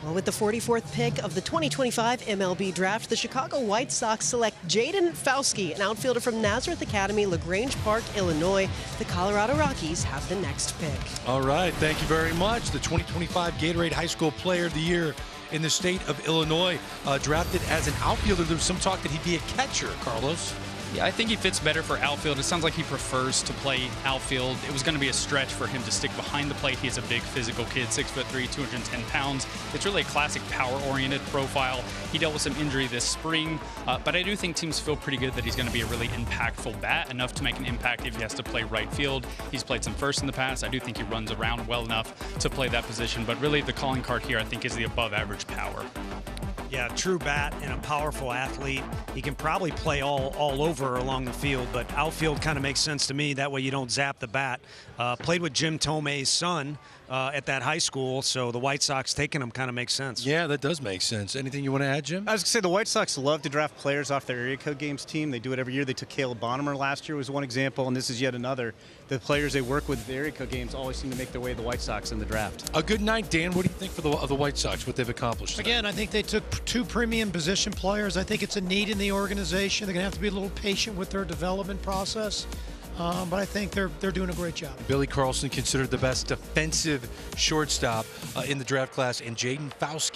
Well, with the 44th pick of the 2025 MLB draft, the Chicago White Sox select Jaden Fauske, an outfielder from Nazareth Academy, LaGrange Park, Illinois. The Colorado Rockies have the next pick. All right, thank you very much. The 2025 Gatorade High School Player of the Year in the state of Illinois, drafted as an outfielder. There was some talk that he'd be a catcher, Carlos. Yeah, I think he fits better for outfield. It sounds like he prefers to play outfield. It was going to be a stretch for him to stick behind the plate. He's a big physical kid, 6'3", 210 pounds. It's really a classic power-oriented profile. He dealt with some injury this spring, but I do think teams feel pretty good that he's going to be a really impactful bat, enough to make an impact if he has to play right field. He's played some first in the past. I do think he runs around well enough to play that position, but really the calling card here I think is the above-average power. Yeah, true bat and a powerful athlete. He can probably play all over along the field, but outfield kind of makes sense to me. That way you don't zap the bat. Played with Jim Tomei's son at that high school, so the White Sox taking him kind of makes sense. Yeah, that does make sense. Anything you want to add, Jim? I was going to say the White Sox love to draft players off their area code games team. They do it every year. They took Caleb Bonnemer last year was one example, and this is yet another. The players they work with at the area code games always seem to make their way to the White Sox in the draft. A good night, Dan. What do you think of the White Sox, what they've accomplished tonight? Again, I think they took two premium position players. I think it's a need in the organization. They're going to have to be a little patient with their development process. But I think they're doing a great job. Billy Carlson considered the best defensive shortstop in the draft class, and Jaden Fauske